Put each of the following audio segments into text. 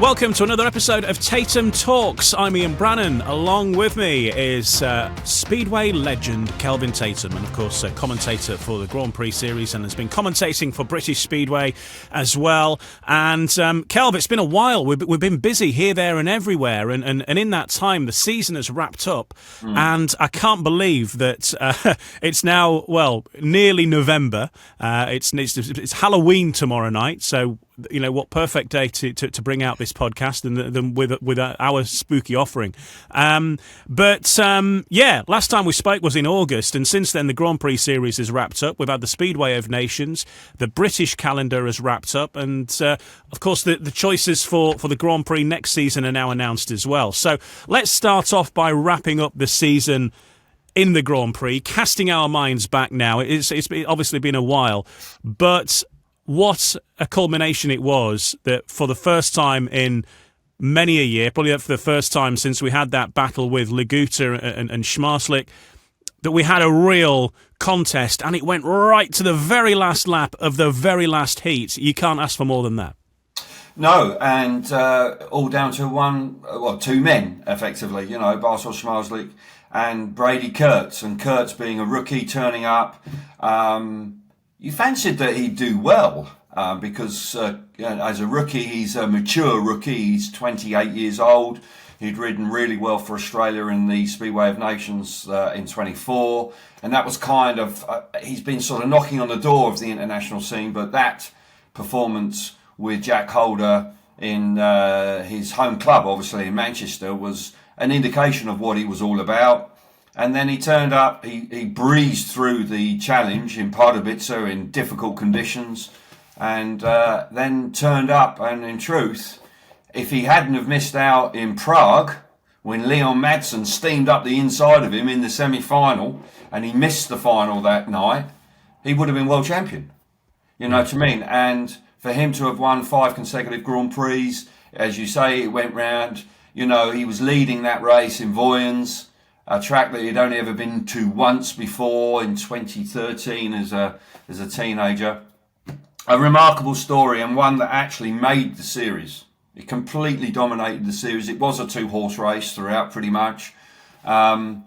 Welcome to another episode of Tatum Talks. I'm Ian Brannan. Along with me is Speedway legend Kelvin Tatum, and of course a commentator for the Grand Prix series, and has been commentating for British Speedway as well. And Kelv, it's been a while. We've been busy here, there and everywhere, and in that time the season has wrapped up, and I can't believe that it's now, well, nearly November. It's Halloween tomorrow night, so you know what perfect day to bring out this podcast than with our spooky offering. But last time we spoke was in August, and since then the Grand Prix series has wrapped up. We've had the Speedway of Nations, the British calendar has wrapped up, and of course the choices for the Grand Prix next season are now announced as well. So let's start off by wrapping up the season in the Grand Prix, casting our minds back now. It's obviously been a while, but what a culmination it was that for the first time in many a year, probably for the first time since we had that battle with Leguta and Schmarslik, that we had a real contest, and it went right to the very last lap of the very last heat. You can't ask for more than that. No, and all down to two men, effectively, Bartel Schmarslik and Brady Kurtz, and Kurtz being a rookie turning up. You fancied that he'd do well because as a rookie, he's a mature rookie. He's 28 years old. He'd ridden really well for Australia in the Speedway of Nations in 24. And that was kind of, he's been sort of knocking on the door of the international scene. But that performance with Jack Holder in his home club, obviously in Manchester, was an indication of what he was all about. And then he turned up, he breezed through the challenge in Pardubice in difficult conditions, and then turned up, and in truth, if he hadn't have missed out in Prague, when Leon Madsen steamed up the inside of him in the semi-final, and he missed the final that night, he would have been world champion. You know what I mean? And for him to have won 5 consecutive Grand Prix, as you say, it went round, he was leading that race in Voyens, a track that he'd only ever been to once before in 2013 as a teenager. A remarkable story, and one that actually made the series. It completely dominated the series. It was a 2-horse race throughout pretty much. It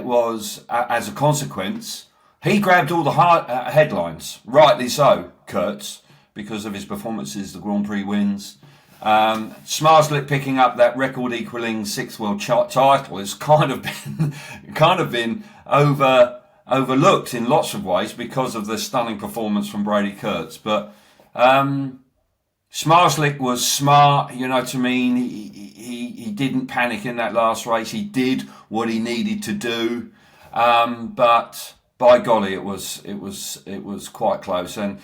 was, as a consequence, he grabbed all the headlines, rightly so, Kurtz, because of his performances, the Grand Prix wins. Schmarslik picking up that record-equaling 6th world title has kind of been overlooked in lots of ways because of the stunning performance from Brady Kurtz. But Schmarslik was smart, you know what I mean. He didn't panic in that last race. He did what he needed to do. But by golly, it was quite close, and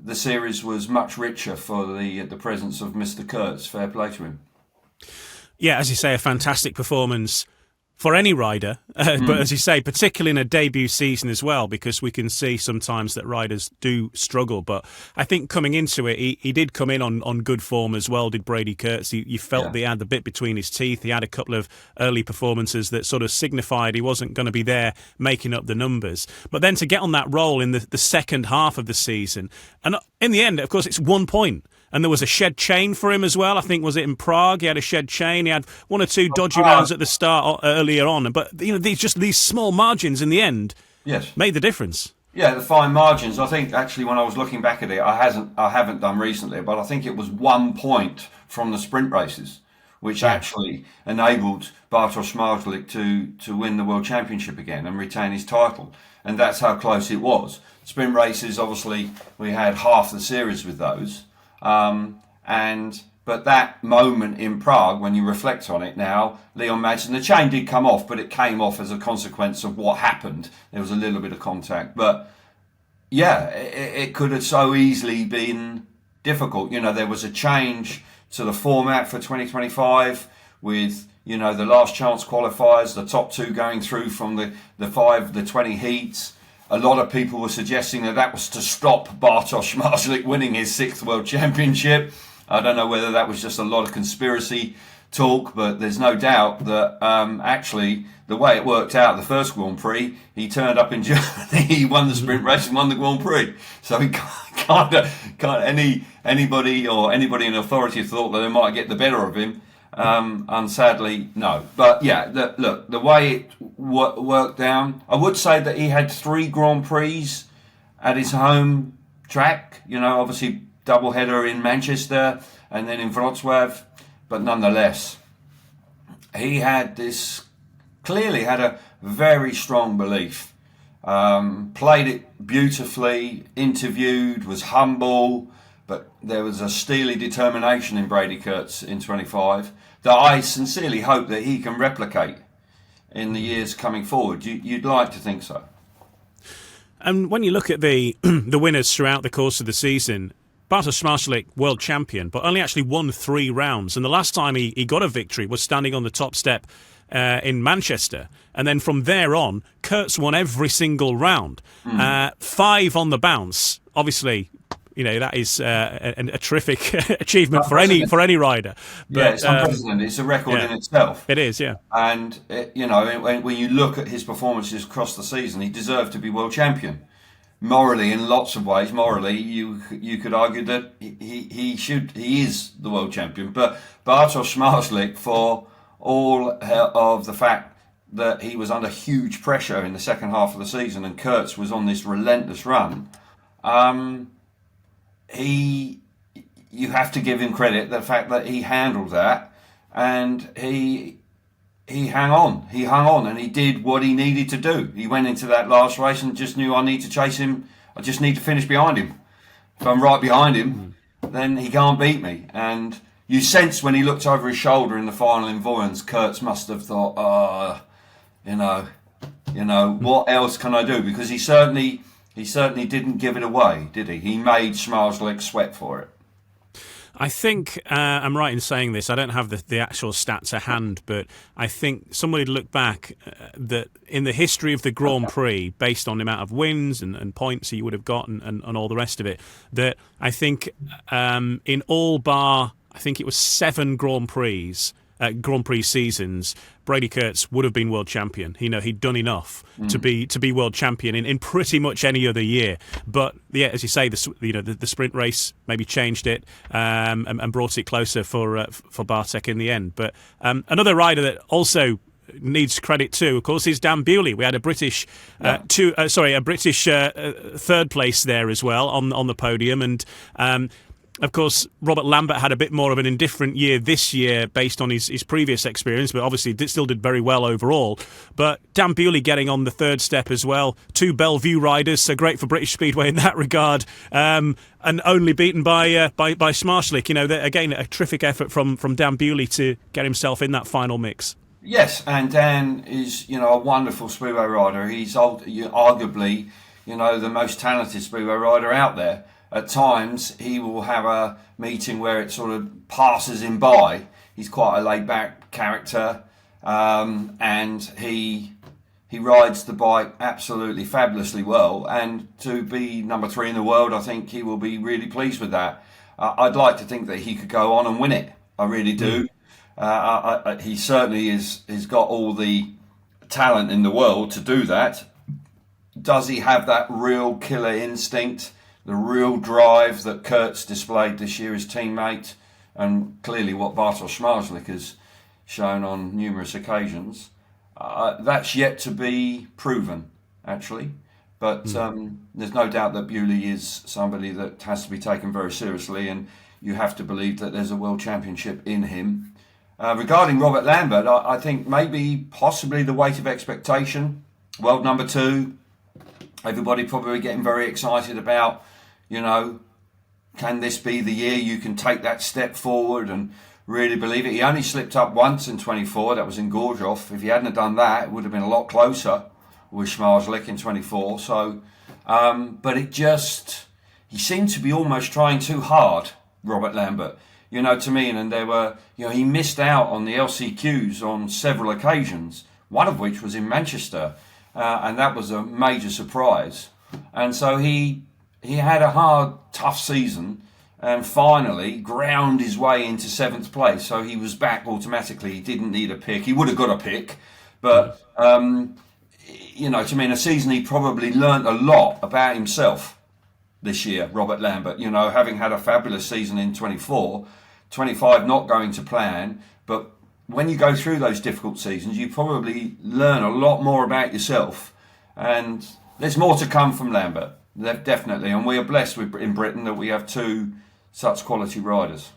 the series was much richer for the presence of Mr. Kurtz. Fair play to him. Yeah, as you say, a fantastic performance for any rider, but as you say, particularly in a debut season as well, because we can see sometimes that riders do struggle. But I think coming into it, he did come in on good form as well, did Brady Kurtz. You felt that he had the bit between his teeth. He had a couple of early performances that sort of signified he wasn't going to be there making up the numbers. But then to get on that roll in the second half of the season, and in the end, of course, it's 1 point. And there was a shed chain for him as well. I think, was it in Prague? He had a shed chain. He had 1 or 2 dodgy rounds at the start earlier on. But these small margins in the end made the difference. Yeah, the fine margins. I think actually when I was looking back at it, I haven't done recently, but I think it was 1 point from the sprint races, which actually enabled Bartel Schmarslik to win the World Championship again and retain his title. And that's how close it was. Sprint races, obviously, we had half the series with those. But that moment in Prague, when you reflect on it now, Leon Madsen, the chain did come off, but it came off as a consequence of what happened. There was a little bit of contact, but it could have so easily been difficult. There was a change to the format for 2025 with, the last chance qualifiers, the top 2 going through from the 20 heats. A lot of people were suggesting that was to stop Bartel Schmarslik winning his 6th World Championship. I don't know whether that was just a lot of conspiracy talk, but there's no doubt that actually the way it worked out, the first Grand Prix, he turned up in Germany, he won the sprint race and won the Grand Prix. So he anybody in authority thought that they might get the better of him. And sadly, no. But yeah, the way it worked down, I would say that he had 3 Grand Prix at his home track. Obviously double header in Manchester and then in Wrocław, but nonetheless, he clearly had a very strong belief. Played it beautifully, interviewed, was humble, but there was a steely determination in Brady Kurtz in 25 that I sincerely hope that he can replicate in the years coming forward. You'd like to think so. And when you look at the the winners throughout the course of the season, Bartosz Szmartlik, world champion, but only actually won 3 rounds. And the last time he got a victory was standing on the top step in Manchester. And then from there on, Kurtz won every single round. 5 on the bounce. Obviously, that is a terrific achievement for any rider. But, yeah, it's unprecedented. It's a record in itself. It is, yeah. And, when you look at his performances across the season, he deserved to be world champion. Morally, in lots of ways, you could argue that he is the world champion. But Bartosz Szmartlik, for all of the fact that he was under huge pressure in the second half of the season and Kurtz was on this relentless run, you have to give him credit, the fact that he handled that and he hung on and he did what he needed to do. He went into that last race and just knew, I need to chase him, I just need to finish behind him. If I'm right behind him, then he can't beat me. And you sense when he looked over his shoulder in the final in Voyens, Kurtz must have thought, what else can I do? Because he certainly didn't give it away, did he? He made Szmartlik sweat for it. I think I'm right in saying this. I don't have the actual stats to hand, but I think somebody looked back that in the history of the Grand Prix, based on the amount of wins and points he would have gotten and all the rest of it, that I think in all bar, I think it was 7 Grand Prix seasons, Brady Kurtz would have been world champion. He'd done enough to be world champion in pretty much any other year. But yeah, as you say, the sprint race maybe changed it and brought it closer for Bartek in the end. But another rider that also needs credit too, of course, is Dan Bewley. We had a British third place there as well on the podium, and of course, Robert Lambert had a bit more of an indifferent year this year based on his previous experience, but obviously still did very well overall. But Dan Bewley getting on the third step as well. 2 Bellevue riders, so great for British Speedway in that regard, and only beaten by Szmartlik. Again, a terrific effort from Dan Bewley to get himself in that final mix. Yes, and Dan is, a wonderful Speedway rider. He's arguably, the most talented Speedway rider out there. At times, he will have a meeting where it sort of passes him by. He's quite a laid-back character, and he rides the bike absolutely fabulously well. And to be number 3 in the world, I think he will be really pleased with that. I'd like to think that he could go on and win it. I really do. He certainly has got all the talent in the world to do that. Does he have that real killer instinct? The real drive that Kurtz displayed this year as teammate, and clearly what Bartosz Szmartlik has shown on numerous occasions, that's yet to be proven, actually. But there's no doubt that Bewley is somebody that has to be taken very seriously, and you have to believe that there's a world championship in him. Regarding Robert Lambert, I think possibly the weight of expectation, world number 2, everybody probably getting very excited about, can this be the year you can take that step forward and really believe it? He only slipped up once in 24, that was in Gordjoff. If he hadn't have done that, it would have been a lot closer with Szmartlik in 24. So, but he seemed to be almost trying too hard, Robert Lambert, to me. And there were, he missed out on the LCQs on several occasions, one of which was in Manchester. And that was a major surprise. And so he had a hard, tough season and finally ground his way into 7th place. So he was back automatically. He didn't need a pick. He would have got a pick. But, to me, in a season he probably learnt a lot about himself. this year, Robert Lambert. You know, having had a fabulous season in 24, 25 not going to plan, but when you go through those difficult seasons, you probably learn a lot more about yourself, and there's more to come from Lambert, definitely. And we are blessed in Britain that we have two such quality riders.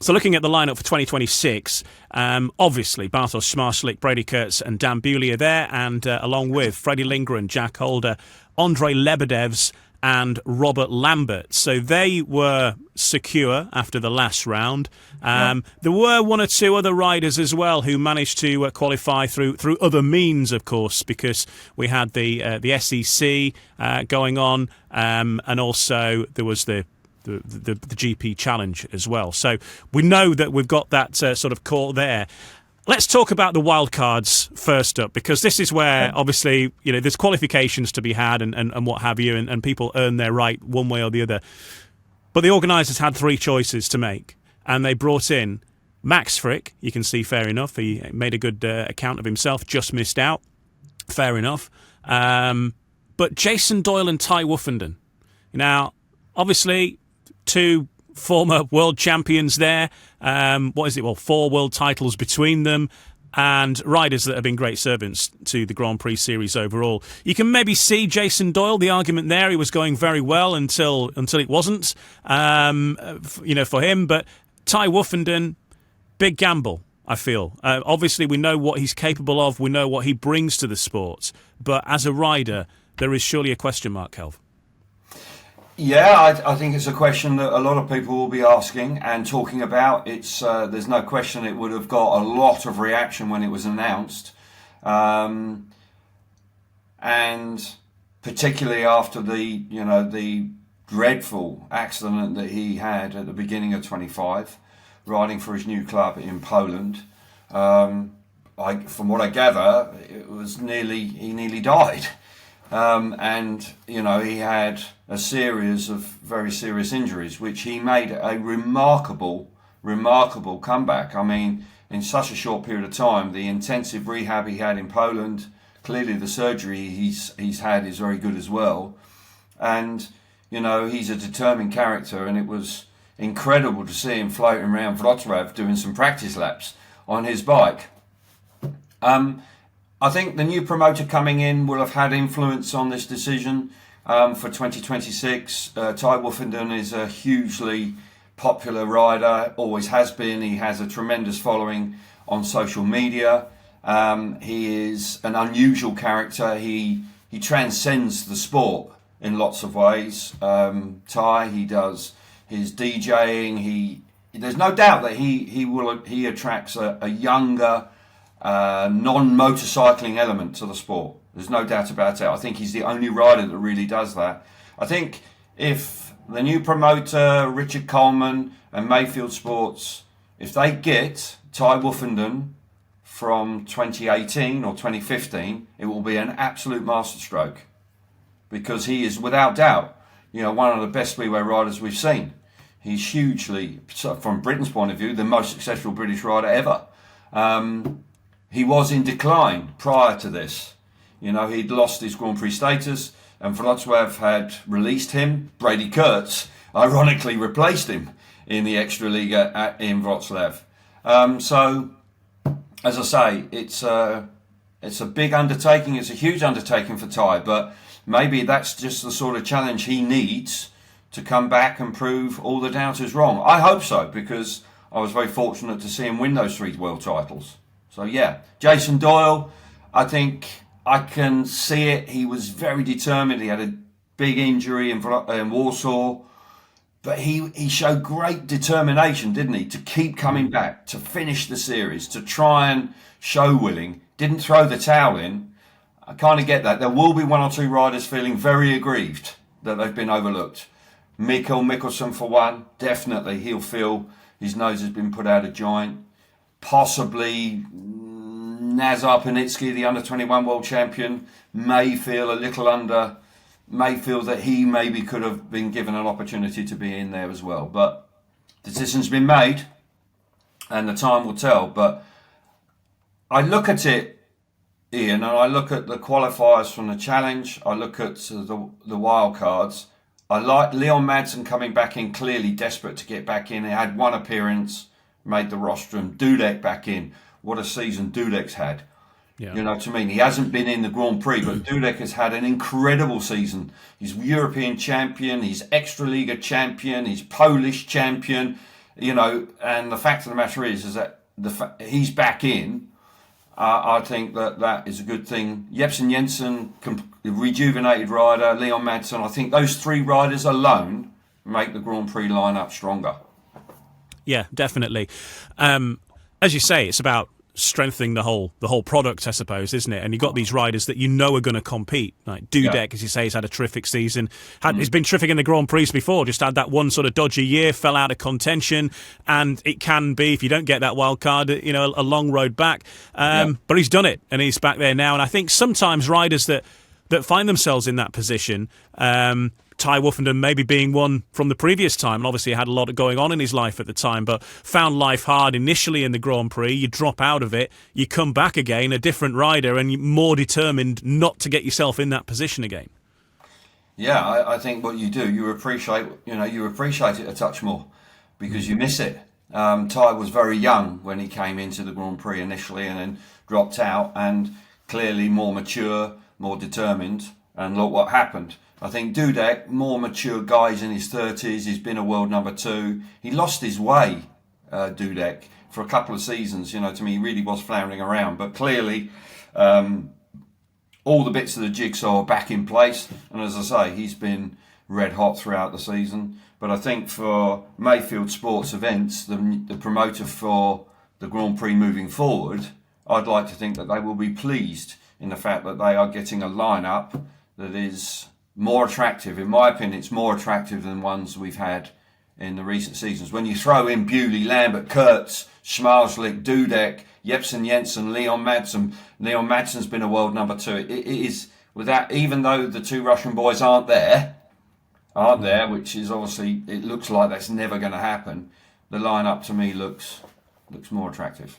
So looking at the lineup for 2026, obviously Bartosz Zmarzlik, Brady Kurtz and Dan Bewley are there, and along with Freddie Lindgren, Jack Holder, Andrei Lebedevs and Robert Lambert. So they were secure after the last round. There were one or two other riders as well who managed to qualify through other means, of course, because we had the SEC going on, and also there was the GP Challenge as well. So we know that we've got that sort of call there. Let's talk about the wildcards first up, because this is where, obviously, you know, there's qualifications to be had and what have you, and people earn their right one way or the other. But the organisers had three choices to make, and they brought in Max Frick. You can see, fair enough. He made a good account of himself, just missed out. Fair enough. But Jason Doyle and Ty Woofenden. Now, obviously, two former world champions there. 4 world titles between them, and riders that have been great servants to the Grand Prix series overall. You can maybe see Jason Doyle, the argument there. He was going very well until it wasn't, for him. But Ty Woofenden, big gamble, I feel. Obviously, we know what he's capable of. We know what he brings to the sport. But as a rider, there is surely a question mark, Kelv. Yeah, I think it's a question that a lot of people will be asking and talking about. It's there's no question it would have got a lot of reaction when it was announced, and particularly after the dreadful accident that he had at the beginning of 25, riding for his new club in Poland. From what I gather, he nearly died. And he had a series of very serious injuries, which he made a remarkable comeback. I mean, in such a short period of time, the intensive rehab he had in Poland, clearly the surgery he's had is very good as well. And, he's a determined character, and it was incredible to see him floating around Wrocław doing some practice laps on his bike. I think the new promoter coming in will have had influence on this decision for 2026. Ty Woofenden is a hugely popular rider, always has been. He has a tremendous following on social media. He is an unusual character. He transcends the sport in lots of ways. Ty, he does his DJing. There's no doubt that he attracts a younger, non-motorcycling element to the sport. There's no doubt about it. I think he's the only rider that really does that. I think if the new promoter, Richard Coleman and Mayfield Sports, if they get Ty Woofenden from 2018 or 2015, it will be an absolute masterstroke, because he is without doubt, one of the best speedway riders we've seen. He's hugely, from Britain's point of view, the most successful British rider ever. He was in decline prior to this. He'd lost his Grand Prix status, and Wrocław had released him. Brady Kurtz, ironically, replaced him in the Extraliga in Wrocław. So, as I say, it's a big undertaking. It's a huge undertaking for Ty, but maybe that's just the sort of challenge he needs to come back and prove all the doubters wrong. I hope so, because I was very fortunate to see him win those 3 world titles. So yeah, Jason Doyle, I think I can see it. He was very determined. He had a big injury in Warsaw, but he showed great determination, didn't he, to keep coming back, to finish the series, to try and show willing. Didn't throw the towel in. I kind of get that. There will be 1 or 2 riders feeling very aggrieved that they've been overlooked. Mikkel Mikkelsen, for one, definitely he'll feel his nose has been put out of joint. Possibly Nazar Panitsky, the under-21 world champion, may feel that he maybe could have been given an opportunity to be in there as well. But the decision's been made, and the time will tell. But I look at it, Ian, and I look at the qualifiers from the challenge. I look at the wild cards. I like Leon Madsen coming back in, clearly desperate to get back in. He had one appearance, made the rostrum. Dudek back in. What a season Dudek's had. Yeah. You know what I mean? He hasn't been in the Grand Prix, but Dudek has had an incredible season. He's European champion, he's Extraliga champion, he's Polish champion. You know, and the fact of the matter is that he's back in. I think that is a good thing. Jepsen Jensen, rejuvenated rider, Leon Madsen. I think those three riders alone make the Grand Prix lineup stronger. Yeah, definitely. As you say, it's about strengthening the whole product, I suppose, isn't it? And you've got these riders that you know are going to compete. Like Dudek, as you say, has had a terrific season. He's been terrific in the Grand Prix before, just had that one sort of dodgy year, fell out of contention, and it can be, if you don't get that wild card, you know, a long road back. But he's done it, and he's back there now. And I think sometimes riders that find themselves in that position, Ty Woofenden maybe being one from the previous time, and obviously had a lot going on in his life at the time, but found life hard initially in the Grand Prix. You drop out of it, you come back again, a different rider, and you're more determined not to get yourself in that position again. Yeah, I think what you do, you appreciate it a touch more because you miss it. Ty was very young when he came into the Grand Prix initially and then dropped out, and clearly more mature, more determined, and look what happened. I think Dudek, more mature guy, he's in his 30s, he's been a world number 2. He lost his way, Dudek, for a couple of seasons. You know, to me, he really was floundering around. But clearly, all the bits of the jigsaw are back in place. And as I say, he's been red hot throughout the season. But I think for Mayfield Sports Events, the promoter for the Grand Prix moving forward, I'd like to think that they will be pleased in the fact that they are getting a lineup that is more attractive. In my opinion, it's more attractive than ones we've had in the recent seasons. When you throw in Bewley, Lambert, Kurtz, Schmalzlich, Dudek, Jepsen Jensen, Leon Madsen. Leon Madsen's been a world number 2. It is, without, even though the two Russian boys aren't there, which is obviously, it looks like that's never going to happen. The lineup to me looks more attractive.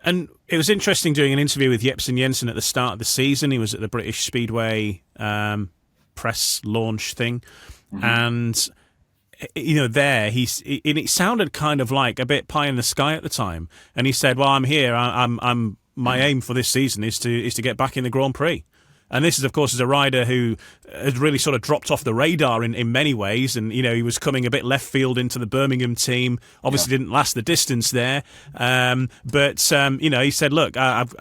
And it was interesting doing an interview with Jepsen Jensen at the start of the season. He was at the British Speedway press launch thing. Mm-hmm. And, you know, it sounded kind of like a bit pie in the sky at the time. And he said, well, I'm here. My aim for this season is to get back in the Grand Prix. And this is, of course, is a rider who had really sort of dropped off the radar in many ways. And, you know, he was coming a bit left field into the Birmingham team. Obviously didn't last the distance there. But you know, he said, look, I've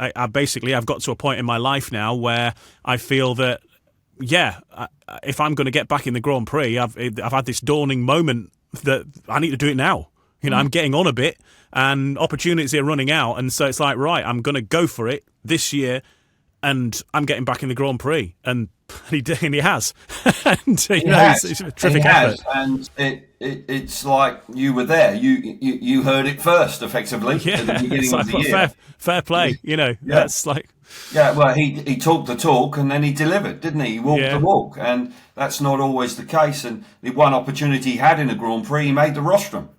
got to a point in my life now where I feel that, if I'm going to get back in the Grand Prix, I've had this dawning moment that I need to do it now. You know, I'm getting on a bit and opportunities are running out. And so it's like, right, I'm going to go for it this year. And I'm getting back in the Grand Prix, and he has. And you know, it's a terrific effort. And it's like you were there. You heard it first, effectively, at the beginning of the year. Fair play, you know. Yeah. That's like. Yeah, well, he talked the talk and then he delivered, didn't he? He walked the walk, and that's not always the case. And the one opportunity he had in the Grand Prix, he made the rostrum.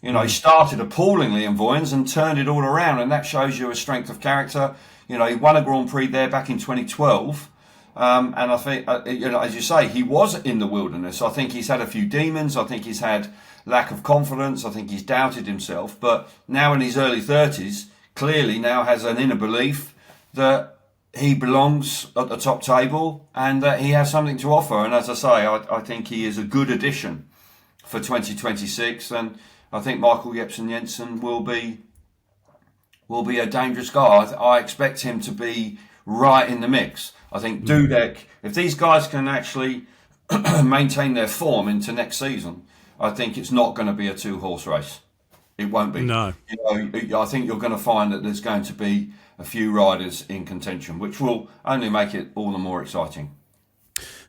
You know, he started appallingly in Voyens and turned it all around, and that shows you a strength of character. You know, he won a Grand Prix there back in 2012. And I think, you know, as you say, he was in the wilderness. I think he's had a few demons. I think he's had lack of confidence. I think he's doubted himself. But now in his early 30s, clearly now has an inner belief that he belongs at the top table and that he has something to offer. And as I say, I think he is a good addition for 2026. And I think Michael Jepsen Jensen will be a dangerous guy. I expect him to be right in the mix. I think Dudek, if these guys can actually maintain their form into next season, I think it's not going to be a 2-horse race. It won't be. No. You know, I think you're going to find that there's going to be a few riders in contention, which will only make it all the more exciting.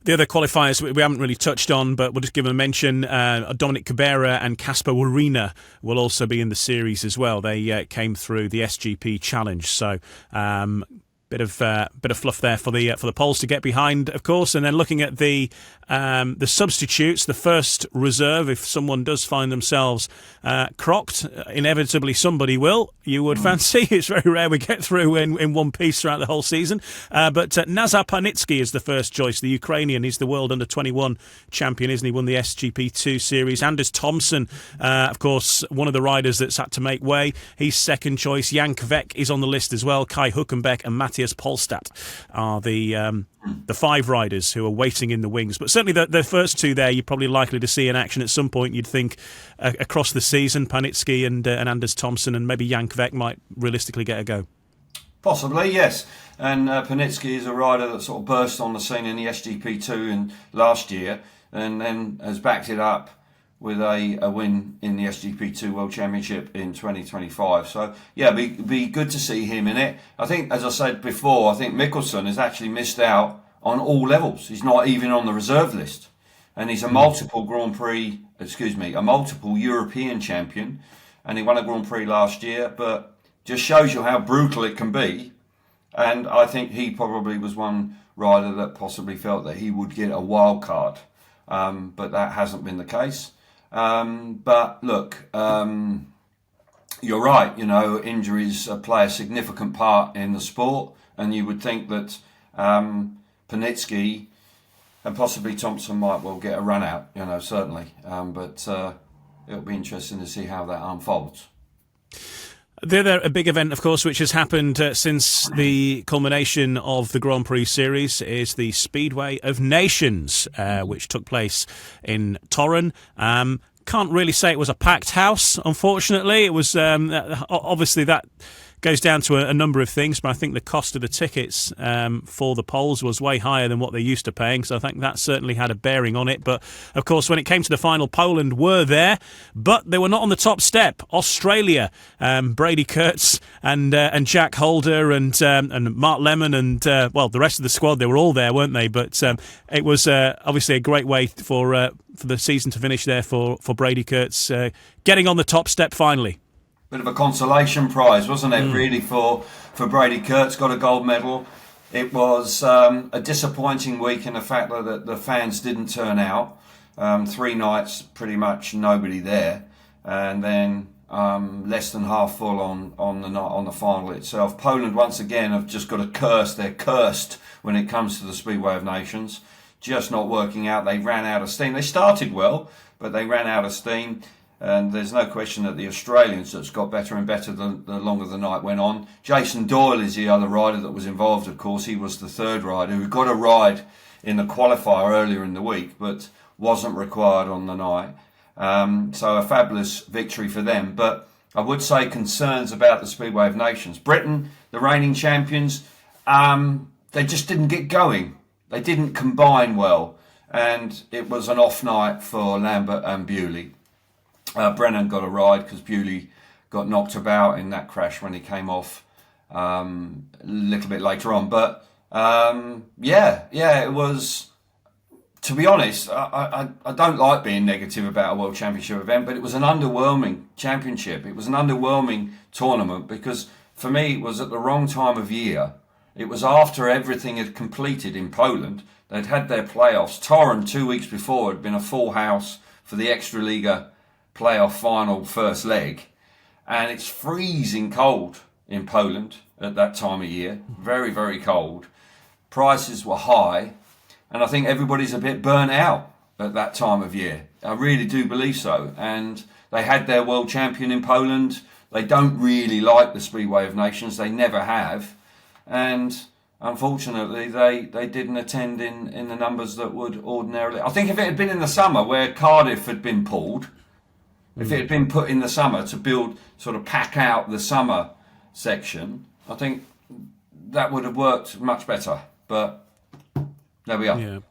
The other qualifiers we haven't really touched on, but we'll just give them a mention. Dominic Cabrera and Casper Warina will also be in the series as well. They came through the SGP Challenge. So Bit of fluff there for the Poles to get behind, of course. And then looking at the substitutes, the first reserve, if someone does find themselves crocked, inevitably somebody will. You would fancy. It's very rare we get through in one piece throughout the whole season. But Nazar Panitsky is the first choice. The Ukrainian, he's the world under-21 champion, isn't he? Won the SGP2 series. Anders Thomsen, of course, one of the riders that's had to make way. He's second choice. Jan Kvek is on the list as well. Kai Huckenbeck and Matthias Polstadt are the 5 riders who are waiting in the wings. But certainly the first 2 there, you're probably likely to see in action at some point, you'd think, across the season. Panitsky and Anders Thomsen, and maybe Jan Kvek might realistically get a go. Possibly, yes. And Panitsky is a rider that sort of burst on the scene in the SGP2 last year, and then has backed it up with a win in the SGP2 World Championship in 2025. So, yeah, be good to see him in it. I think, as I said before, I think Mikkelsen has actually missed out on all levels. He's not even on the reserve list. And he's a multiple European champion. And he won a Grand Prix last year, but just shows you how brutal it can be. And I think he probably was one rider that possibly felt that he would get a wild card. But that hasn't been the case. But look, you're right, injuries play a significant part in the sport, and you would think that Panitsky and possibly Thompson might well get a run out, certainly. But it'll be interesting to see how that unfolds. The other big event, of course, which has happened since the culmination of the Grand Prix series is the Speedway of Nations, which took place in Torun. Can't really say it was a packed house, unfortunately. It was obviously that goes down to a number of things, but I think the cost of the tickets for the Poles was way higher than what they're used to paying, so I think that certainly had a bearing on it. But of course, when it came to the final, Poland were there, but they were not on the top step. Australia, Brady Kurtz and Jack Holder and Mark Lemon and the rest of the squad, they were all there, weren't they? But it was obviously a great way for the season to finish there for Brady Kurtz, getting on the top step finally. Bit of a consolation prize, wasn't it, really, for Brady Kurtz. Got a gold medal. It was a disappointing week in the fact that the fans didn't turn out. 3 nights, pretty much nobody there. And then less than half full on the final itself. Poland, once again, have just got a curse. They're cursed when it comes to the Speedway of Nations. Just not working out. They ran out of steam. They started well, but they ran out of steam. And there's no question that the Australians just got better and better the longer the night went on. Jason Doyle is the other rider that was involved, of course. He was the 3rd rider who got a ride in the qualifier earlier in the week, but wasn't required on the night. So a fabulous victory for them. But I would say concerns about the Speedway of Nations. Britain, the reigning champions, they just didn't get going. They didn't combine well. And it was an off night for Lambert and Bewley. Brennan got a ride because Bewley got knocked about in that crash when he came off a little bit later on. But it was, to be honest, I don't like being negative about a World Championship event, but it was an underwhelming championship. It was an underwhelming tournament because for me it was at the wrong time of year. It was after everything had completed in Poland. They'd had their playoffs. Torun 2 weeks before had been a full house for the Extraliga playoff final first leg, and it's freezing cold in Poland at that time of year. Very, very cold. Prices were high, and I think everybody's a bit burnt out at that time of year. I really do believe so. And they had their world champion in Poland. They don't really like the Speedway of Nations. They never have. And unfortunately, they didn't attend in the numbers that would ordinarily. I think if it had been in the summer where Cardiff had been pulled, if it had been put in the summer to pack out the summer section, I think that would have worked much better. But there we are.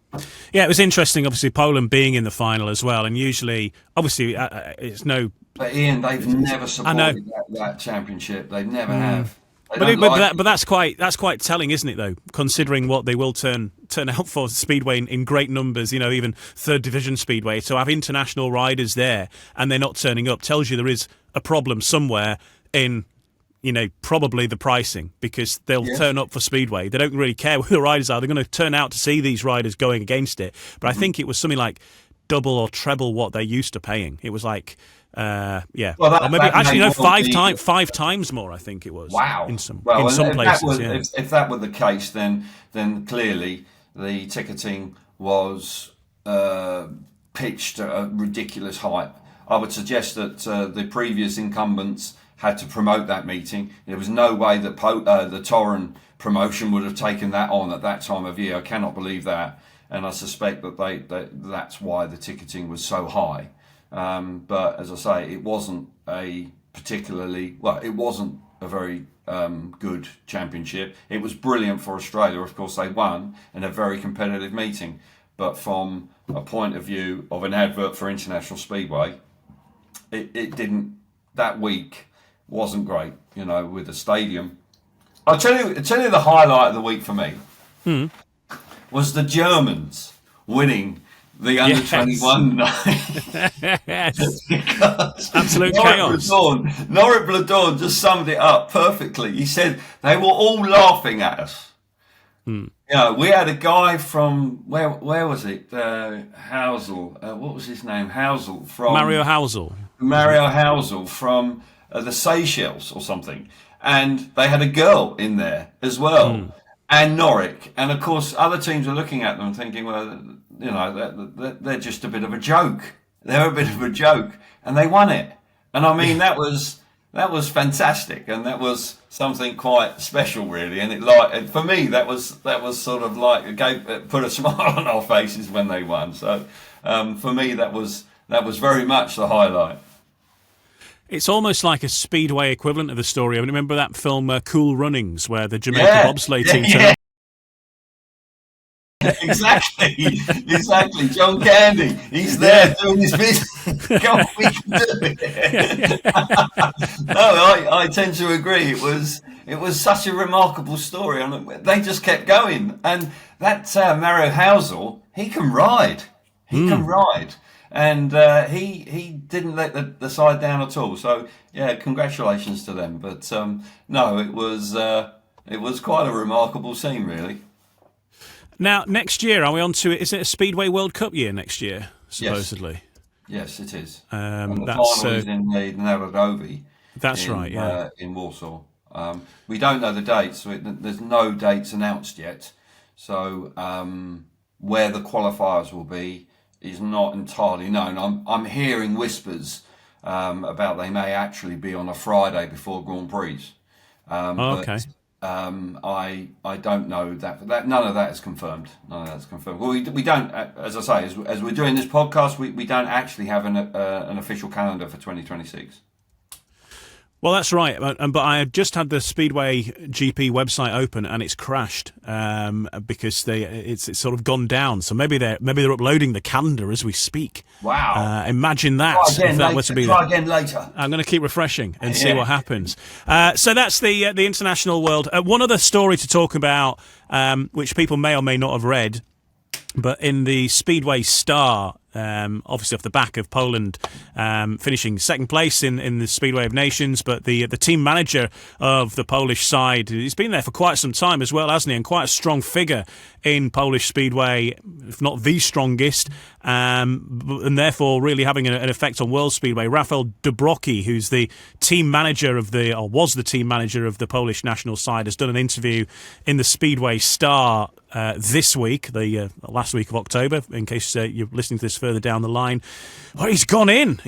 Yeah, it was interesting, obviously, Poland being in the final as well. And usually, obviously, it's no... But Ian, they've never supported that championship. They never have. But that's quite telling, isn't it, though, considering what they will turn out for Speedway in great numbers, even 3rd Division Speedway. To have international riders there and they're not turning up tells you there is a problem somewhere in probably the pricing, because they'll Yes. turn up for Speedway. They don't really care who the riders are. They're going to turn out to see these riders going against it. But I think it was something like double or treble what they're used to paying. It was like, Well, or maybe actually no, well be- five times more. I think it was. Wow. In some if places. that was, Yeah. if that were the case, then clearly the ticketing was pitched at a ridiculous height. I would suggest that the previous incumbents had to promote that meeting. There was no way that the Torren promotion would have taken that on at that time of year. I cannot believe that, and I suspect that that's why the ticketing was so high. But as I say, it wasn't it wasn't a very good championship. It was brilliant for Australia. Of course, they won in a very competitive meeting. But from a point of view of an advert for International Speedway, it didn't. That week wasn't great. With the stadium. I'll tell you the highlight of the week for me was the Germans winning the under 21 night. Yes. Absolute chaos. Norit Bladorn just summed it up perfectly. He said they were all laughing at us. We had a guy from where was it? Housel. What was his name? Housel from Mario Housel. Mario Housel from the Seychelles or something, and they had a girl in there as well, and Norwich, and of course other teams are looking at them thinking, well, they're just a bit of a joke. They're a bit of a joke, and they won it. And I mean, that was fantastic, and that was something quite special, really. And for me, that was sort of like put a smile on our faces when they won. So for me, that was very much the highlight. It's almost like a Speedway equivalent of the story. I mean, remember that film Cool Runnings, where the Jamaica bobsleigh team turned up? Exactly. John Candy, he's there doing his business. Come on, we can do it. No, I tend to agree. It was such a remarkable story, and they just kept going. And that Mario Housel, he can ride. Can ride. And he didn't let the side down at all. So yeah, congratulations to them. But no, it was quite a remarkable scene, really. Now, next year, are we on to it? Is it a Speedway World Cup year next year, supposedly? Yes, it is. And the final is in the Narodowi. That's right, yeah. In Warsaw. We don't know the dates. So there's no dates announced yet. So where the qualifiers will be is not entirely known. I'm hearing whispers about they may actually be on a Friday before Grand Prix. Okay. But I don't know that none of that is confirmed. None of that's confirmed. Well, we don't, as I say, as we're doing this podcast, we don't actually have an official calendar for 2026. Well, that's right. But I just had the Speedway GP website open and it's crashed because it's sort of gone down. So maybe they're uploading the calendar as we speak. Wow! Imagine that. Try again later. I'm going to keep refreshing and see what happens. So that's the international world. One other story to talk about, which people may or may not have read, but in the Speedway Star. Obviously off the back of Poland finishing second place in the Speedway of Nations, but the team manager of the Polish side, he's been there for quite some time as well, hasn't he, and quite a strong figure in Polish Speedway, if not the strongest, and therefore really having an effect on World Speedway. Rafael Dubrucki, who's the team manager was the team manager of the Polish national side, has done an interview in the Speedway Star this week, the last week of October, in case you're listening to this further down the line. Well, he's gone in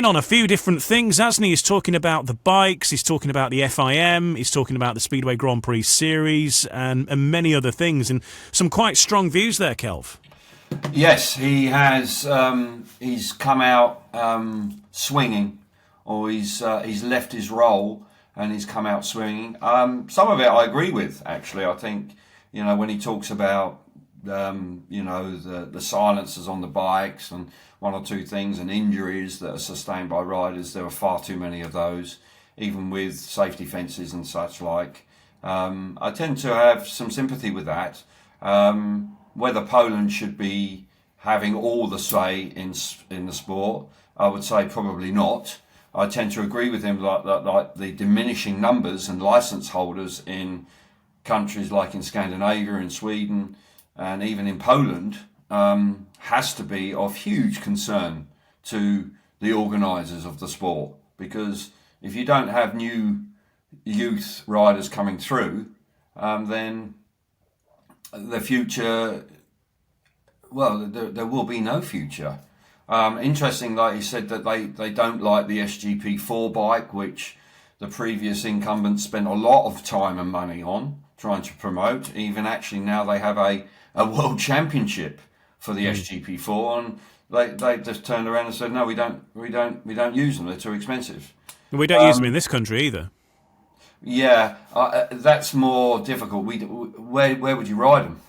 on a few different things, hasn't he? He's talking about the bikes, he's talking about the FIM, he's talking about the Speedway Grand Prix series and many other things, and some quite strong views there, Kelv. Yes, he has. He's come out swinging, or he's left his role and he's come out swinging. Some of it I agree with, actually. I think, when he talks about the silencers on the bikes and one or two things and injuries that are sustained by riders, there are far too many of those, even with safety fences and such like. I tend to have some sympathy with that. Whether Poland should be having all the say in the sport, I would say probably not. I tend to agree with him, like the diminishing numbers and license holders in countries like in Scandinavia, in Sweden, and even in Poland, has to be of huge concern to the organisers of the sport, because if you don't have new youth riders coming through, then the future, well, there will be no future. Interesting, like he said, that they don't like the SGP4 bike, which the previous incumbents spent a lot of time and money on trying to promote. Even actually now they have a world championship for the SGP4, and they just turned around and said, no, we don't use them. They're too expensive. We don't use them in this country either. Yeah, that's more difficult. Where would you ride them?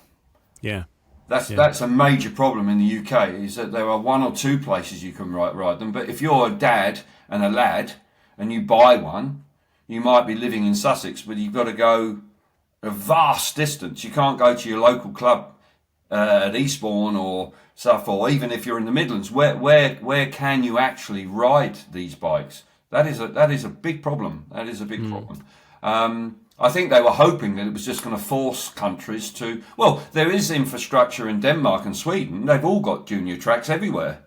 Yeah. That's a major problem in the UK, is that there are one or two places you can ride them. But if you're a dad and a lad and you buy one, you might be living in Sussex, but you've got to go a vast distance. You can't go to your local club at Eastbourne or Suffolk, or even if you're in the Midlands. Where can you actually ride these bikes? That is a big problem. That is a big problem. I think they were hoping that it was just going to force countries to... Well, there is infrastructure in Denmark and Sweden. They've all got junior tracks everywhere.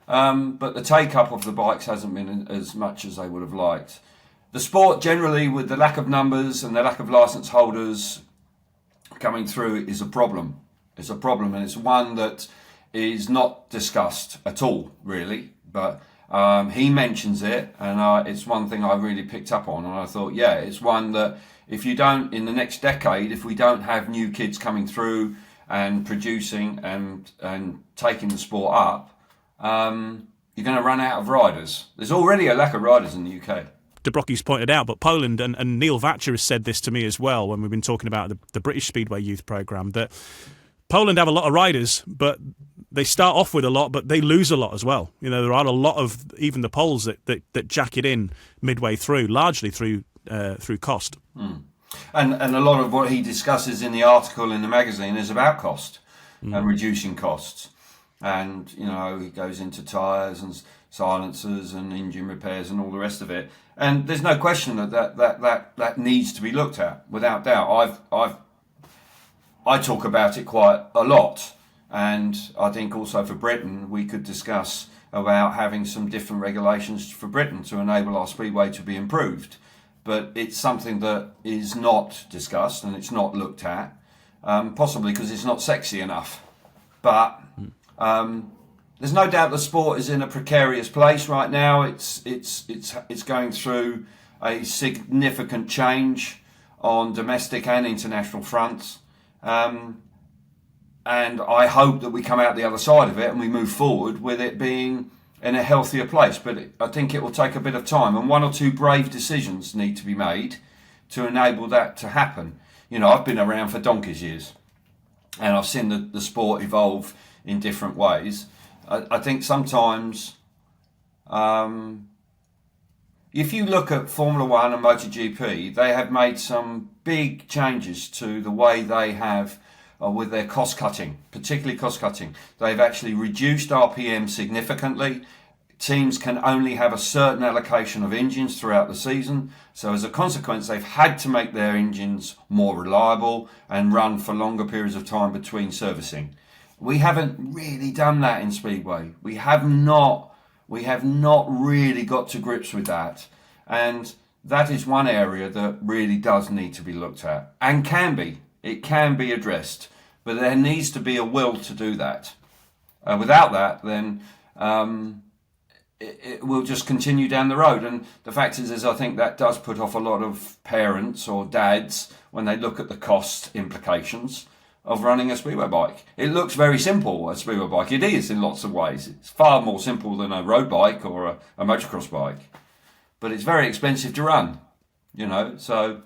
But the take-up of the bikes hasn't been as much as they would have liked. The sport generally, with the lack of numbers and the lack of licence holders coming through, is a problem. It's a problem, and it's one that is not discussed at all, really. But he mentions it, and it's one thing I really picked up on, and I thought, yeah, it's one that if you don't, in the next decade, if we don't have new kids coming through and producing and taking the sport up, you're going to run out of riders. There's already a lack of riders in the UK. Dubrucki's pointed out, but Poland, and Neil Vatcher has said this to me as well when we've been talking about the British Speedway Youth Programme, that Poland have a lot of riders, but they start off with a lot, but they lose a lot as well. You know, there are a lot of even the Poles that jack it in midway through, largely through cost. And a lot of what he discusses in the article in the magazine is about cost and reducing costs. And, you know, he goes into tyres and silencers and engine repairs and all the rest of it. And there's no question that needs to be looked at, without doubt. I talk about it quite a lot. And I think also for Britain, we could discuss about having some different regulations for Britain to enable our speedway to be improved. But it's something that is not discussed and it's not looked at, possibly because it's not sexy enough. But there's no doubt the sport is in a precarious place right now. It's going through a significant change on domestic and international fronts. And I hope that we come out the other side of it and we move forward with it being in a healthier place. But I think it will take a bit of time, and one or two brave decisions need to be made to enable that to happen. You know, I've been around for donkey's years and I've seen the sport evolve in different ways. I think sometimes if you look at Formula One and MotoGP, they have made some big changes to the way they have with their cost cutting, particularly cost cutting. They've actually reduced RPM significantly. Teams can only have a certain allocation of engines throughout the season. So as a consequence, they've had to make their engines more reliable and run for longer periods of time between servicing. We haven't really done that in Speedway. We have not really got to grips with that. And that is one area that really does need to be looked at, and it can be addressed, but there needs to be a will to do that. Without that, then it will just continue down the road. And the fact is I think that does put off a lot of parents or dads when they look at the cost implications of running a speedway bike. It looks very simple, a speedway bike. It is in lots of ways. It's far more simple than a road bike or a motocross bike. But it's very expensive to run, you know. So,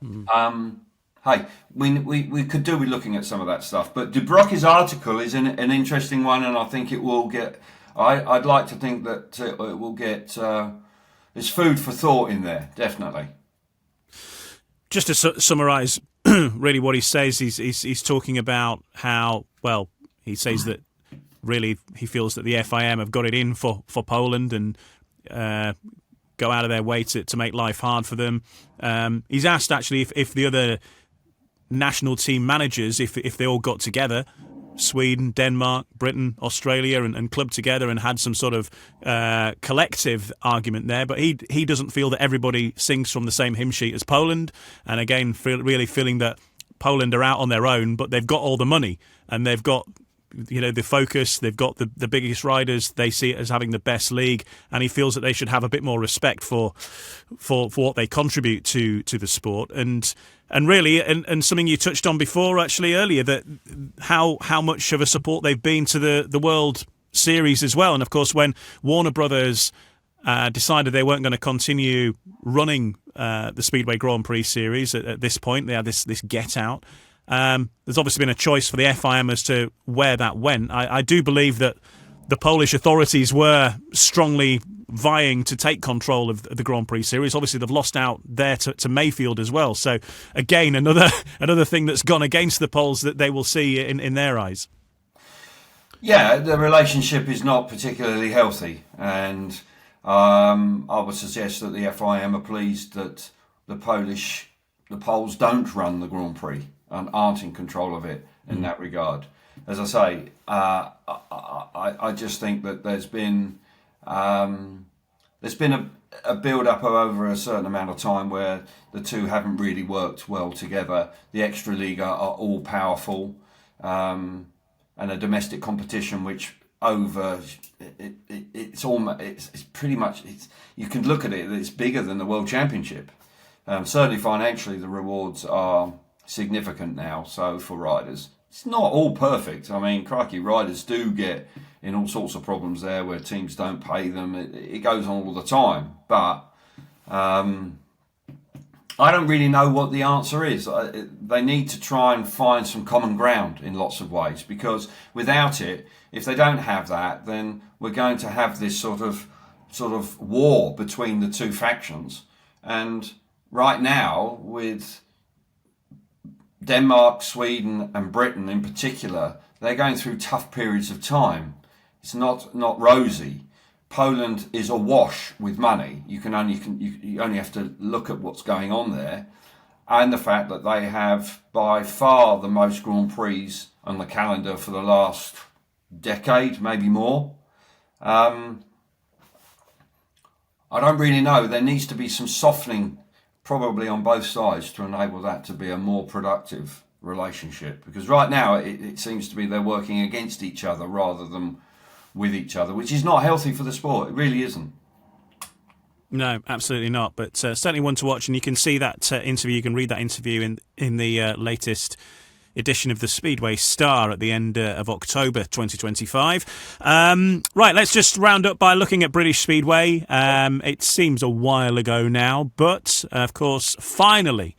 hey, we could do with looking at some of that stuff. But Dubrucki's article is an interesting one, and I think it will get... I'd like to think that it will get... there's food for thought in there, definitely. Just to summarise really what he says, he's talking about how, well, he says that really he feels that the FIM have got it in for Poland, and go out of their way to make life hard for them. He's asked actually if the other national team managers, if they all got together, Sweden, Denmark, Britain, Australia, and clubbed together and had some sort of collective argument there. But he doesn't feel that everybody sings from the same hymn sheet as Poland. And again, really feeling that Poland are out on their own, but they've got all the money and they've got the focus, they've got the biggest riders, they see it as having the best league, and he feels that they should have a bit more respect for what they contribute to the sport. And really, and something you touched on before actually earlier, that how much of a support they've been to the World Series as well. And of course, when Warner Brothers decided they weren't going to continue running the Speedway Grand Prix series at this point, they had this get out. There's obviously been a choice for the FIM as to where that went. I do believe that the Polish authorities were strongly vying to take control of the Grand Prix series. Obviously, they've lost out there to Mayfield as well. So, again, another thing that's gone against the Poles that they will see in their eyes. Yeah, the relationship is not particularly healthy, and I would suggest that the FIM are pleased that the Poles don't run the Grand Prix and aren't in control of it in that regard. As I say, I just think that there's been a build-up over a certain amount of time where the two haven't really worked well together. The Extraliga are all powerful, and a domestic competition which it's pretty much, you can look at it, it's bigger than the World Championship. Certainly financially, the rewards are significant now. So for riders, it's not all perfect. I mean, crikey, riders do get in all sorts of problems there where teams don't pay them. It goes on all the time. But I don't really know what the answer is. They need to try and find some common ground in lots of ways, because without it, if they don't have that, then we're going to have this sort of war between the two factions. And right now, with Denmark, Sweden and Britain in particular, they're going through tough periods of time. It's not rosy. Poland is awash with money. You only have to look at what's going on there, and the fact that they have by far the most Grand Prix on the calendar for the last decade, maybe more. I don't really know. There needs to be some softening probably on both sides to enable that to be a more productive relationship, because right now it seems to be they're working against each other rather than with each other, which is not healthy for the sport. It really isn't. No, absolutely not. But certainly one to watch, and you can see that interview. You can read that interview in the latest edition of the Speedway Star at the end of October 2025. Right, let's just round up by looking at British Speedway. It seems a while ago now, but of course, finally,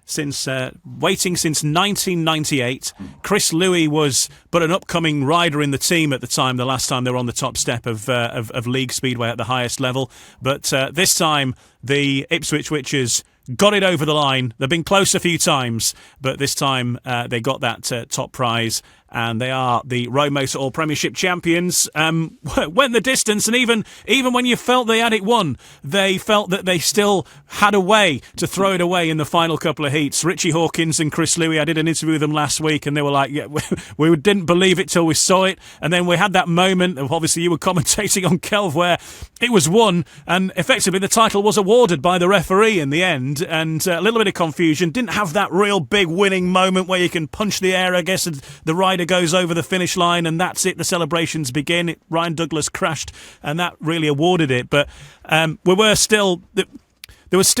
since waiting since 1998. Chris Louis was but an upcoming rider in the team at the time, the last time they were on the top step of League Speedway at the highest level. But this time, the Ipswich Witches got it over the line. They've been close a few times, but this time they got that top prize, and they are the Road Motor All Premiership champions. Went the distance, and even when you felt they had it won, they felt that they still had a way to throw it away in the final couple of heats. Richie Hawkins and Chris Louis, I did an interview with them last week, and they were like, yeah, we didn't believe it till we saw it. And then we had that moment of, obviously you were commentating on Kelv, where it was won, and effectively the title was awarded by the referee in the end, and a little bit of confusion. Didn't have that real big winning moment where you can punch the air, I guess, and the rider goes over the finish line, and that's it. The celebrations begin. Ryan Douglas crashed, and that really awarded it. But there was still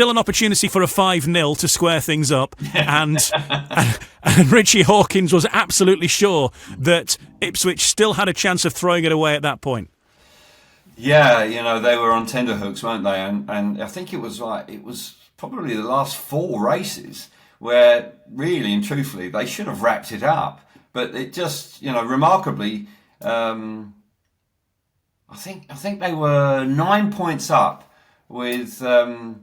an opportunity for a 5-0 to square things up, and Richie Hawkins was absolutely sure that Ipswich still had a chance of throwing it away at that point. Yeah, they were on tenterhooks, weren't they? And I think it was probably the last 4 races where really and truthfully they should have wrapped it up. But it just, remarkably, I think they were 9 points up with 8.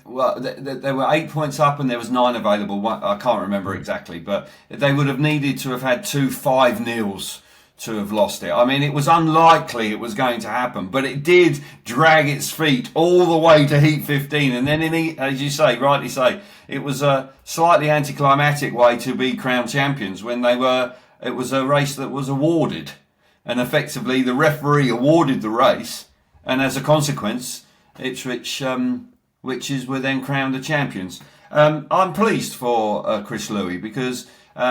Well, they were 8 points up, and there was 9 available. I can't remember exactly, but they would have needed to have had 2 5-0s to have lost it. I mean, it was unlikely it was going to happen, but it did drag its feet all the way to Heat 15. And then, as you say, rightly say, it was a slightly anticlimactic way to be crowned champions when it was a race that was awarded. And effectively, the referee awarded the race. And as a consequence, Ipswich were then crowned the champions. I'm pleased for Chris Louis because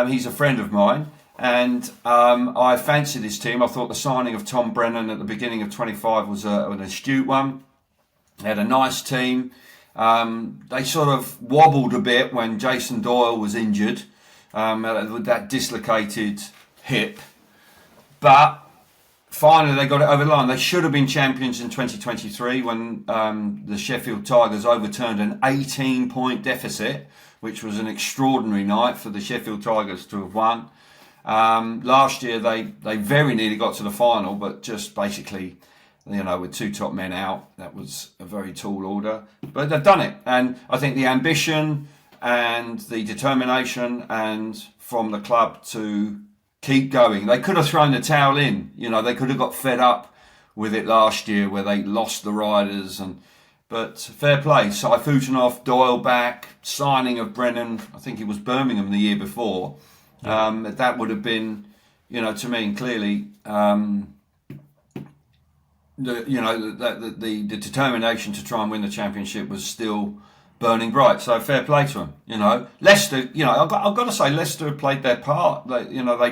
he's a friend of mine. And I fancied his team. I thought the signing of Tom Brennan at the beginning of 25 was an astute one. They had a nice team. They sort of wobbled a bit when Jason Doyle was injured with that dislocated hip. But finally they got it over the line. They should have been champions in 2023 when the Sheffield Tigers overturned an 18-point deficit, which was an extraordinary night for the Sheffield Tigers to have won. Last year they very nearly got to the final, but just basically, with two top men out, that was a very tall order. But they've done it, and I think the ambition and the determination and from the club to keep going. They could have thrown the towel in, they could have got fed up with it last year where they lost the riders, but fair play. Saifutinov, Doyle back, signing of Brennan, I think it was Birmingham the year before. That would have been, to me, clearly, the determination to try and win the championship was still burning bright. So fair play to them. Leicester, I've got to say, Leicester played their part. They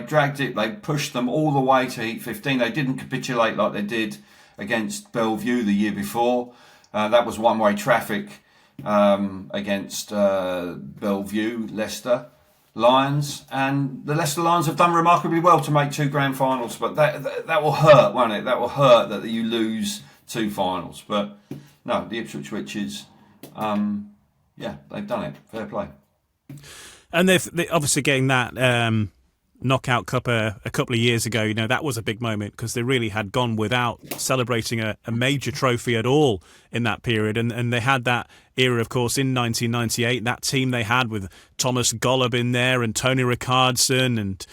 dragged it. They pushed them all the way to Heat 15. They didn't capitulate like they did against Bellevue the year before. That was one-way traffic against Bellevue, Leicester Lions, and the Leicester Lions have done remarkably well to make two grand finals, but that will hurt, won't it? That will hurt that you lose two finals. But no, the Ipswich Witches, they've done it. Fair play. And they obviously getting that knockout cup a couple of years ago, that was a big moment because they really had gone without celebrating a major trophy at all in that period. And they had that era, of course, in 1998, that team they had with Thomas Golub in there and Tony Rickardson and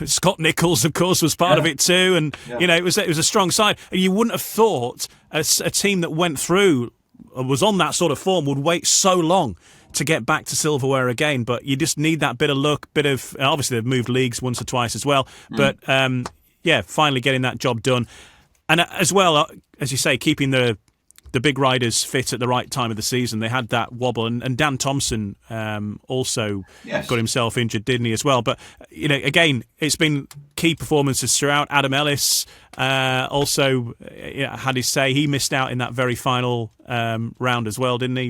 Scott Nichols, of course, was part of it too. And, it was a strong side. And you wouldn't have thought a team that went through, was on that sort of form, would wait so long to get back to silverware again, but you just need that bit of luck, obviously they've moved leagues once or twice as well, but finally getting that job done. And as well, as you say, keeping the big riders fit at the right time of the season. They had that wobble, and Dan Thompson also got himself injured, didn't he, as well? But, again, it's been key performances throughout. Adam Ellis also had his say. He missed out in that very final round as well, didn't he?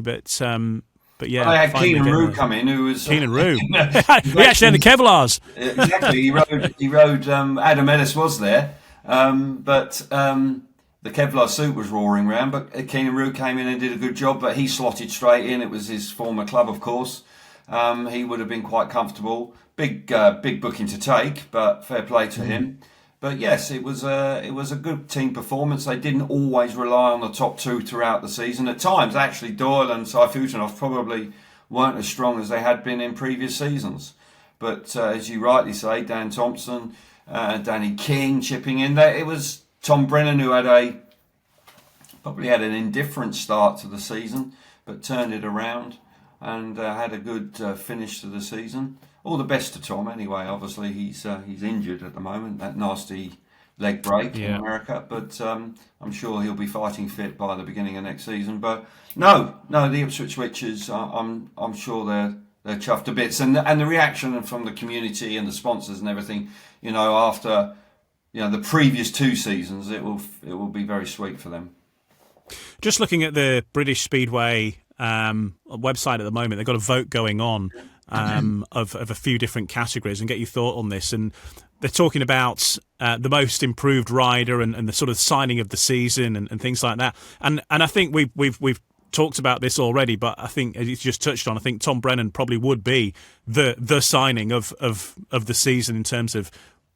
But yeah, I had Keenan Rue come in, who was Keenan Rue. He actually had the Kevlars. Exactly, he rode. Adam Ellis was there, but the Kevlar suit was roaring around. But Keenan Rue came in and did a good job. But he slotted straight in. It was his former club, of course. He would have been quite comfortable. Big booking to take, but fair play to him. But yes, it was a good team performance. They didn't always rely on the top two throughout the season. At times, actually, Doyle and Saifutinov probably weren't as strong as they had been in previous seasons. But as you rightly say, Dan Thompson, Danny King chipping in there. It was Tom Brennan who probably had an indifferent start to the season, but turned it around and had a good finish to the season. All the best to Tom anyway. Obviously, he's injured at the moment, that nasty leg break in America. But I'm sure he'll be fighting fit by the beginning of next season. But no, the Ipswich Witches, I'm sure they're chuffed to bits. And the reaction from the community and the sponsors and everything, after the previous two seasons, it will be very sweet for them. Just looking at the British Speedway website at the moment, they've got a vote going on of a few different categories, and get your thought on this. And they're talking about the most improved rider and the sort of signing of the season and things like that. And I think we've talked about this already, but I think, as you just touched on, I think Tom Brennan probably would be the signing of the season in terms of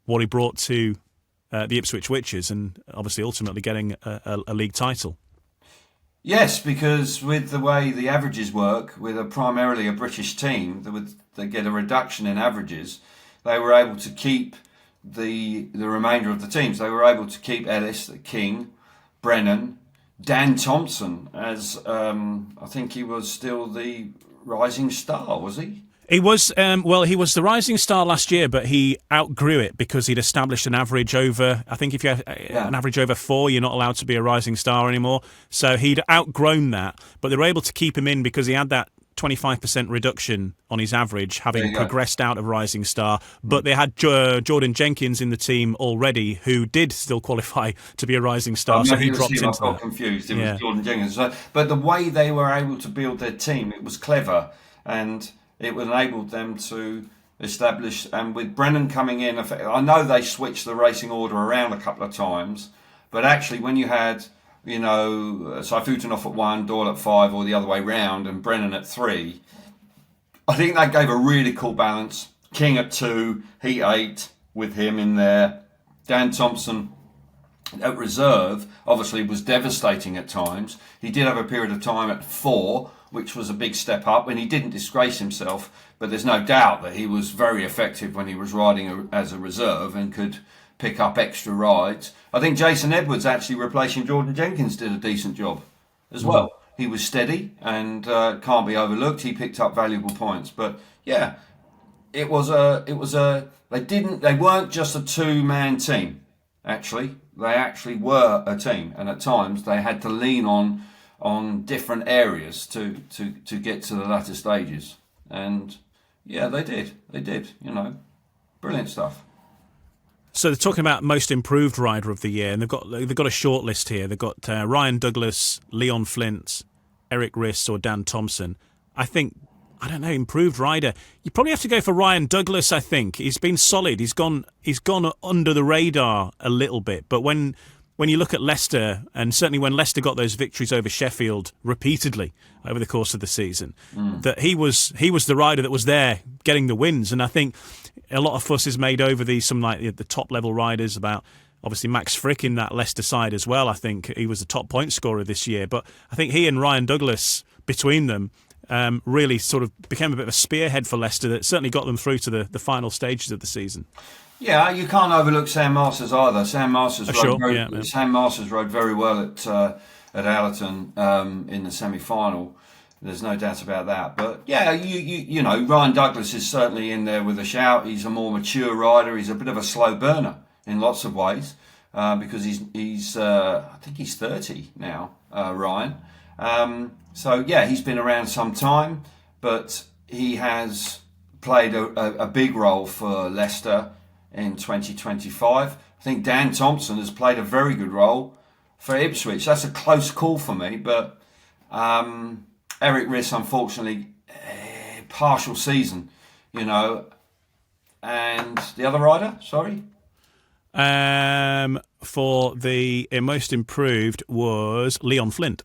what he brought to the Ipswich Witches, and obviously ultimately getting a league title. Yes, because with the way the averages work, with primarily a British team, they get a reduction in averages. They were able to keep the remainder of the teams. They were able to keep Ellis, King, Brennan, Dan Thompson as I think he was still the rising star, was he? He was, he was the rising star last year, but he outgrew it because he'd established an average over, I think if you have an average over 4, you're not allowed to be a rising star anymore. So he'd outgrown that, but they were able to keep him in because he had that 25% reduction on his average, having progressed out of rising star. But they had Jordan Jenkins in the team already, who did still qualify to be a rising star. So he dropped into that. I got confused. It was Jordan Jenkins. But the way they were able to build their team, it was clever, and it enabled them to establish. And with Brennan coming in, I know they switched the racing order around a couple of times, but actually when you had, Saifutinov at 1, Doyle at 5, or the other way round, and Brennan at 3, I think that gave a really cool balance. King at 2, Heat 8 with him in there. Dan Thompson at reserve obviously was devastating at times. He did have a period of time at 4, which was a big step up, and he didn't disgrace himself, but there's no doubt that he was very effective when he was riding as a reserve and could pick up extra rides. I think Jason Edwards, actually replacing Jordan Jenkins, did a decent job as well. He was steady and can't be overlooked. He picked up valuable points, but yeah, they weren't just a 2-man team. Actually, they actually were a team, and at times they had to lean on different areas to get to the latter stages. And yeah, they did, brilliant stuff. So they're talking about most improved rider of the year, and they've got a short list here. They've got Ryan Douglas, Leon Flint, Eric Riss, or Dan Thompson. I don't know, improved rider. You probably have to go for Ryan Douglas. I think he's been solid. He's gone under the radar a little bit, but when you look at Leicester, and certainly when Leicester got those victories over Sheffield repeatedly over the course of the season, that he was the rider that was there getting the wins. And I think a lot of fuss is made over the top level riders, about obviously Max Frick in that Leicester side as well. I think he was the top point scorer this year, but I think he and Ryan Douglas, between them, really sort of became a bit of a spearhead for Leicester that certainly got them through to the final stages of the season. Yeah, you can't overlook Sam Masters either. Sam Masters rode very well at Allerton in the semi-final. There's no doubt about that. But yeah, you know, Ryan Douglas is certainly in there with a shout. He's a more mature rider. He's a bit of a slow burner in lots of ways because he's I think he's 30 now, Ryan. So yeah, he's been around some time, but he has played a big role for Leicester in 2025. I think Dan Thompson has played a very good role for Ipswich. That's a close call for me, but Eric Riss, unfortunately, partial season, you know. And the other rider, sorry? For the most improved was Leon Flint.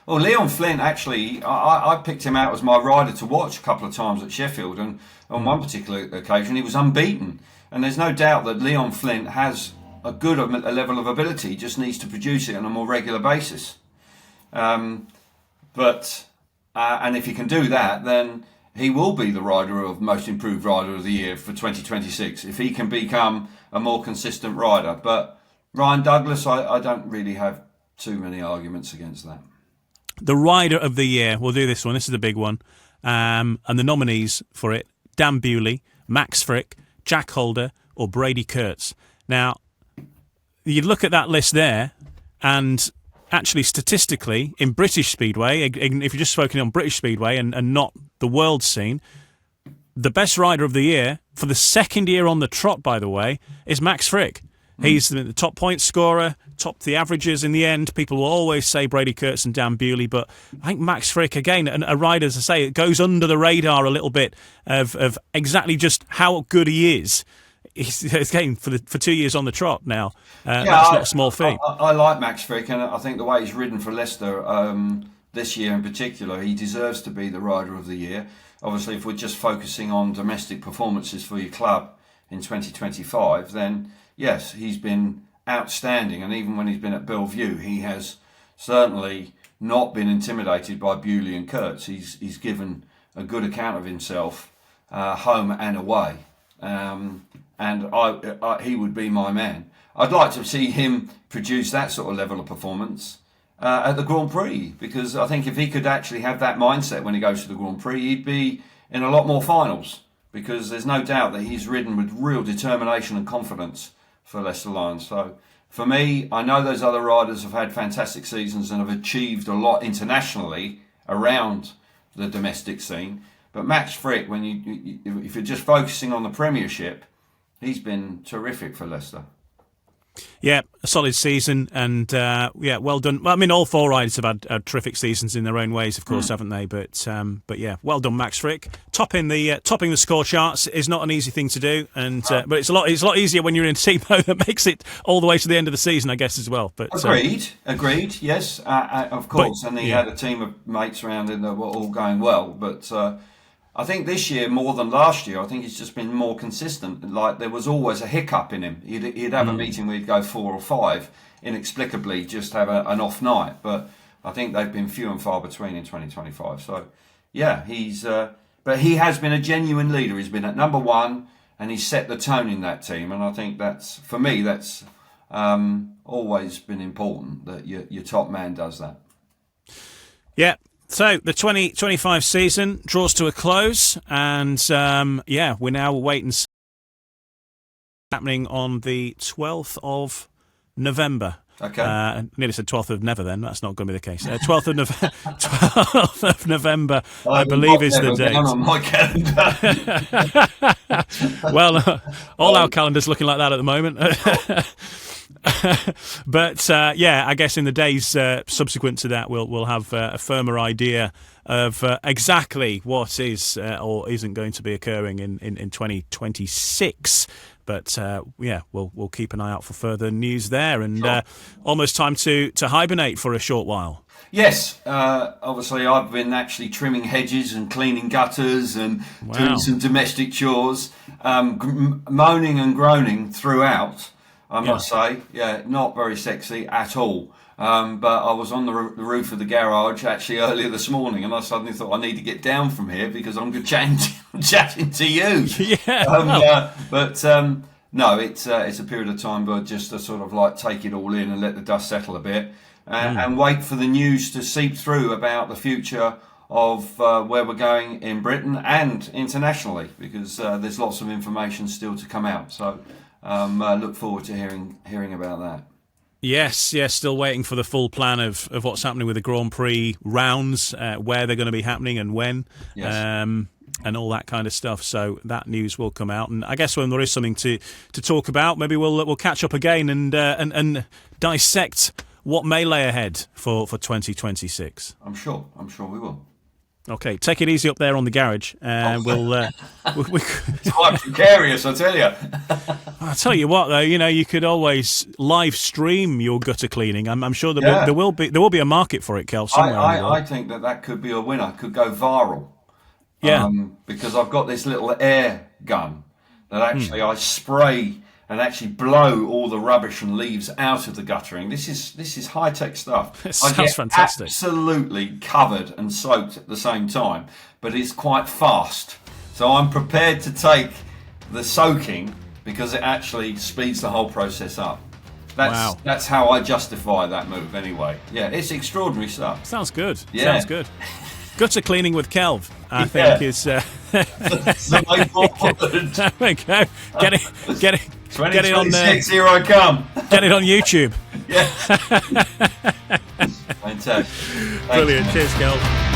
Well, Leon Flint, actually, I picked him out as my rider to watch a couple of times at Sheffield, and on one particular occasion he was unbeaten. And there's no doubt that Leon Flint has a good level of ability, just needs to produce it on a more regular basis. And if he can do that, then he will be the rider of Most Improved Rider of the Year for 2026, if he can become a more consistent rider. But Ryan Douglas, I don't really have too many arguments against that. The Rider of the Year, we'll do this one, this is the big one. And the nominees for it, Dan Bewley, Max Frick, Jack Holder, or Brady Kurtz. Now, you look at that list there, and actually statistically, in British Speedway, if you're just focusing on British Speedway and not the world scene, the best rider of the year, for the second year on the trot, by the way, is Max Frick. He's the top point scorer, topped the averages in the end. People will always say Brady Kurtz and Dan Bewley, but I think Max Frick, again, a rider, as I say, it goes under the radar a little bit of exactly just how good he is. He's again for 2 years on the trot now. That's not a small feat. I like Max Frick, and I think the way he's ridden for Leicester this year in particular, he deserves to be the rider of the year. Obviously, if we're just focusing on domestic performances for your club in 2025, then yes, he's been outstanding, and even when he's been at Bellevue, he has certainly not been intimidated by Bewley and Kurtz. He's given a good account of himself, home and away. and he would be my man. I'd like to see him produce that sort of level of performance at the Grand Prix, because I think if he could actually have that mindset when he goes to the Grand Prix, he'd be in a lot more finals, because there's no doubt that he's ridden with real determination and confidence for Leicester Lions. So for me, I know those other riders have had fantastic seasons and have achieved a lot internationally around the domestic scene, but Max Frick, if you're just focusing on the Premiership, he's been terrific for Leicester. Yeah, a solid season, and well done. Well, I mean, all four riders have had terrific seasons in their own ways, of course, haven't they? But yeah, well done, Max Frick. Topping the score charts is not an easy thing to do, and but it's a lot easier when you're in a team that makes it all the way to the end of the season, I guess, as well. But agreed, yes, of course. And he had a team of mates around him that were all going well, but. I think this year, more than last year, I think he's just been more consistent. Like, there was always a hiccup in him. He'd have a meeting where he'd go 4 or 5, inexplicably just have an off night. But I think they've been few and far between in 2025. So, yeah, but he has been a genuine leader. He's been at number 1, and he's set the tone in that team. And I think for me, that's always been important, that your top man does that. Yeah. So the 2025 season draws to a close, and we're now waiting. Happening on the 12th of November. Okay. Nearly said 12th of never. Then that's not going to be the case. 12th of November, I believe, is the date. On my calendar. Well, all our calendars looking like that at the moment. But I guess in the days subsequent to that, we'll have a firmer idea of exactly what is or isn't going to be occurring in 2026. But we'll keep an eye out for further news there, and almost time to hibernate for a short while. Yes, obviously I've been actually trimming hedges and cleaning gutters and doing some domestic chores, moaning and groaning throughout. I must say, not very sexy at all. But I was on the roof of the garage actually earlier this morning, and I suddenly thought I need to get down from here because I'm chatting to you. No, it's a period of time, but just to sort of like take it all in and let the dust settle a bit, and wait for the news to seep through about the future of where we're going in Britain and internationally, because there's lots of information still to come out. So. Look forward to hearing about that. Yes, still waiting for the full plan of what's happening with the Grand Prix rounds, where they're going to be happening and when, and all that kind of stuff. So that news will come out, and I guess when there is something to talk about, maybe we'll catch up again and dissect what may lay ahead for 2026. I'm sure we will. Okay, take it easy up there on the garage, and It's quite precarious, I tell you. I'll tell you what, though, you could always live stream your gutter cleaning. I'm sure there will be a market for it, Kel. Somewhere I think that could be a winner. Could go viral. Yeah. Because I've got this little air gun that actually I spray and actually blow all the rubbish and leaves out of the guttering. This is high tech stuff. It sounds fantastic. Absolutely covered and soaked at the same time, but it's quite fast. So I'm prepared to take the soaking because it actually speeds the whole process up. That's how I justify that move anyway. Yeah, it's extraordinary stuff. Sounds good. Yeah. Sounds good. Gutter cleaning with Kelv, I think is the way forward. There we go. Get it. Get it on there. Here I come. Get it on YouTube. Yeah. Fantastic. Brilliant. Cheers, Kelv.